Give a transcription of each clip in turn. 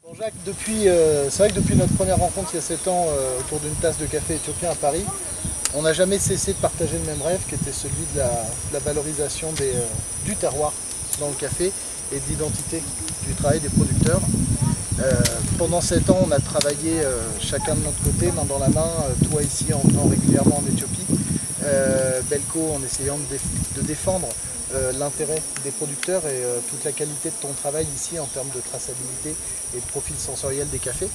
Bon, Jacques, c'est vrai que depuis notre première rencontre il y a 7 ans autour d'une tasse de café éthiopien à Paris, on n'a jamais cessé de partager le même rêve qui était celui de la valorisation du terroir dans le café et de l'identité du travail des producteurs. Pendant 7 ans, on a travaillé chacun de notre côté, main dans la main, toi ici en venant régulièrement en Éthiopie, Belco en essayant de défendre l'intérêt des producteurs et toute la qualité de ton travail ici en termes de traçabilité et de profil sensoriel des cafés.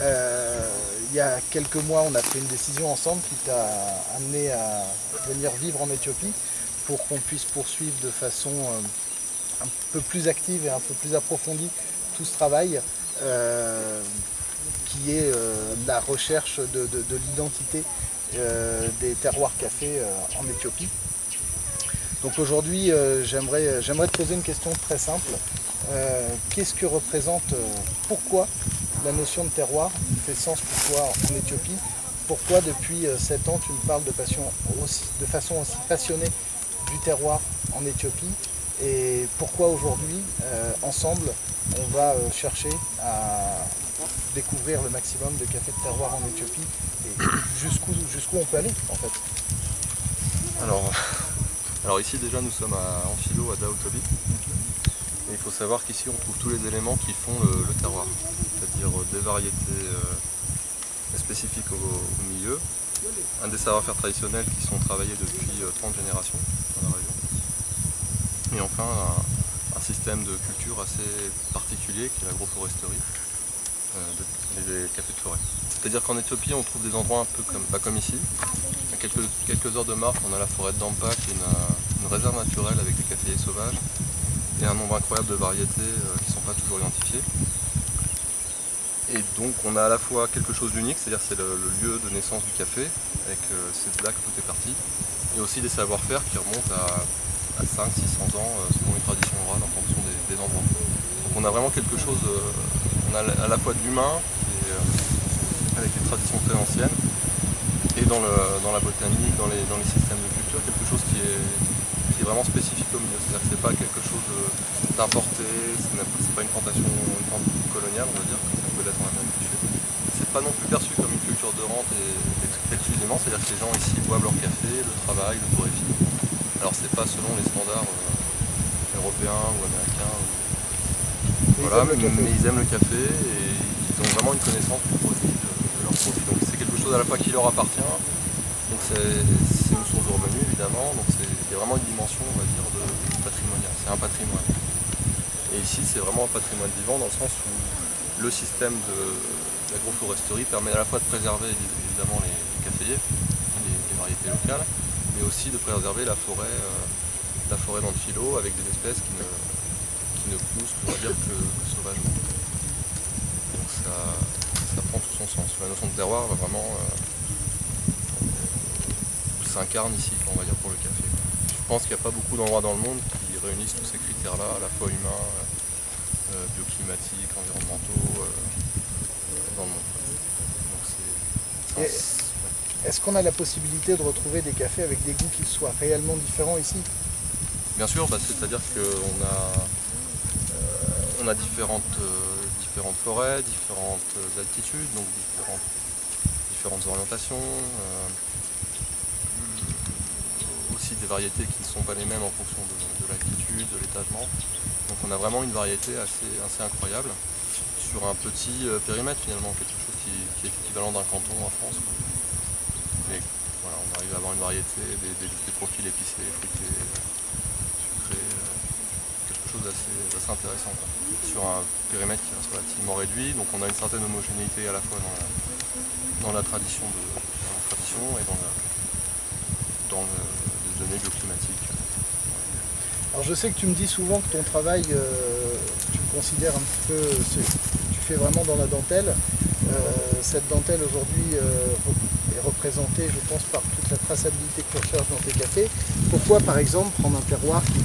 Il y a quelques mois, on a pris une décision ensemble qui t'a amené à venir vivre en Éthiopie pour qu'on puisse poursuivre de façon un peu plus active et un peu plus approfondie tout ce travail qui est la recherche de l'identité des terroirs café en Éthiopie. Donc aujourd'hui, j'aimerais te poser une question très simple. Qu'est-ce que représente, pourquoi la notion de terroir fait sens pour toi en Éthiopie? Pourquoi depuis 7 ans tu me parles de façon aussi passionnée du terroir en Éthiopie? Et pourquoi aujourd'hui, ensemble, on va chercher à découvrir le maximum de café de terroir en Éthiopie et jusqu'où on peut aller en fait? Alors ici déjà nous sommes à Amphilo, à Daotobi. Et il faut savoir qu'ici on trouve tous les éléments qui font le terroir, c'est-à-dire des variétés spécifiques au milieu, un des savoir-faire traditionnels qui sont travaillés depuis 30 générations dans la région, et enfin un système de culture assez particulier qui est l'agroforesterie, les cafés de forêt. C'est-à-dire qu'en Éthiopie on trouve des endroits un peu comme ici. À quelques heures de marche, on a la forêt de Dampa qui est une réserve naturelle avec des caféiers sauvages et un nombre incroyable de variétés qui ne sont pas toujours identifiées. Et donc on a à la fois quelque chose d'unique, c'est-à-dire c'est le lieu de naissance du café, avec c'est de là que tout est parti, et aussi des savoir-faire qui remontent à 500-600 ans selon les traditions orales en fonction des endroits. Donc on a vraiment quelque chose, on a à la fois de l'humain, avec des traditions très anciennes, et dans la botanique, dans les systèmes de culture, quelque chose qui est vraiment spécifique au milieu. C'est-à-dire que ce n'est pas quelque chose d'importé, c'est pas une plantation coloniale, on va dire, comme ça peut l'être en Amérique du Sud. C'est pas non plus perçu comme une culture de rente exclusivement, c'est-à-dire que les gens ici boivent leur café, le travaillent, le torréfient. Alors c'est pas selon les standards européens ou américains, voilà, mais ils aiment le café et ils ont vraiment une connaissance du produit, de leur produit. Donc c'est quelque chose à la fois qui leur appartient, donc c'est une source de revenus évidemment, donc il y a vraiment une dimension, on va dire, de patrimoniale, c'est un patrimoine. Et ici c'est vraiment un patrimoine vivant dans le sens où le système d'agroforesterie permet à la fois de préserver évidemment les caféiers, les variétés locales, mais aussi de préserver la forêt d'Amphilo avec des espèces qui ne poussent, on va dire, que sauvagement. Donc ça prend tout son sens. La notion de terroir va vraiment s'incarne ici, on va dire, pour le café. Je pense qu'il n'y a pas beaucoup d'endroits dans le monde qui réunissent tous ces critères-là, à la fois humains, bioclimatiques, environnementaux, dans le monde. Donc est-ce qu'on a la possibilité de retrouver des cafés avec des goûts qui soient réellement différents ici? Bien sûr, c'est-à-dire qu'on a différentes forêts, différentes altitudes, donc différentes orientations, aussi des variétés qui ne sont pas les mêmes en fonction de l'altitude, de l'étagement. Donc on a vraiment une variété assez incroyable sur un petit périmètre finalement, quelque chose qui est équivalent d'un canton en France. Mais voilà, on arrive à avoir une variété, des profils épicés, fruités, sucrés, quelque chose d'assez intéressant, quoi. Sur un périmètre qui reste relativement réduit, donc on a une certaine homogénéité à la fois dans la tradition et dans les données bioclimatiques. Alors je sais que tu me dis souvent que ton travail, tu le considères un petit peu, tu fais vraiment dans la dentelle. Cette dentelle aujourd'hui est représentée, je pense, par toute la traçabilité que tu recherches dans tes cafés. Pourquoi, par exemple, prendre un terroir qui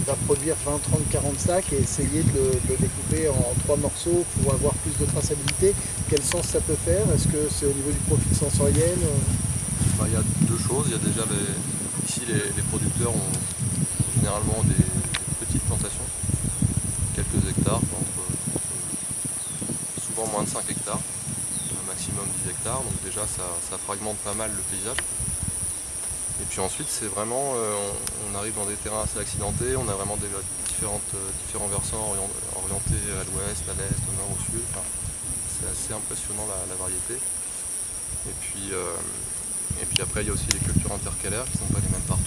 va produire 20, 30, 40 sacs et essayer de le découper en 3 morceaux pour avoir plus de traçabilité? Quel sens ça peut faire? Est-ce que c'est au niveau du profil sensoriel? Il y a deux choses. Il y a déjà ici les producteurs ont généralement des petites plantations, quelques hectares, entre souvent moins de 5 hectares, un maximum 10 hectares, donc déjà ça fragmente pas mal le paysage. Et puis ensuite c'est vraiment, on arrive dans des terrains assez accidentés, on a vraiment différents versants orientés à l'ouest, à l'est, au nord, au sud. Enfin, c'est assez impressionnant la variété. Et puis après il y a aussi les cultures intercalaires qui ne sont pas les mêmes partout.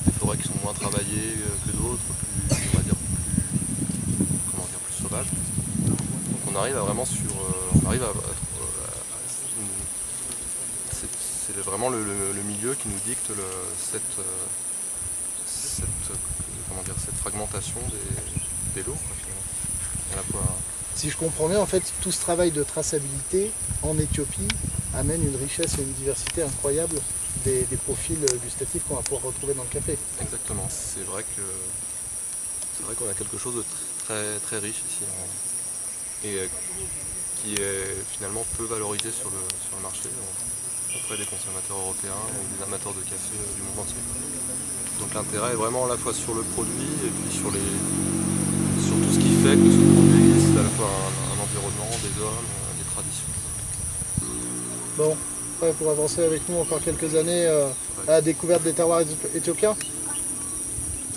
Des forêts qui sont moins travaillées que d'autres, on va dire plus sauvages. Donc on arrive à vraiment c'est vraiment le milieu qui nous dicte cette fragmentation des lots, quoi, finalement. À la fois... Si je comprends bien, en fait, tout ce travail de traçabilité en Éthiopie amène une richesse et une diversité incroyable des profils gustatifs qu'on va pouvoir retrouver dans le café. Exactement. C'est vrai qu'on a quelque chose de très, très riche ici et qui est finalement peu valorisé sur le marché auprès des consommateurs européens ou des amateurs de café du monde entier. Donc l'intérêt est vraiment à la fois sur le produit et puis sur tout ce qui fait que ce produit existe, à la fois un environnement, des hommes, des traditions. Bon, prêt pour avancer avec nous encore quelques années à la découverte des terroirs éthiopiens?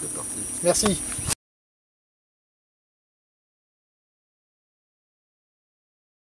C'est parti. Merci.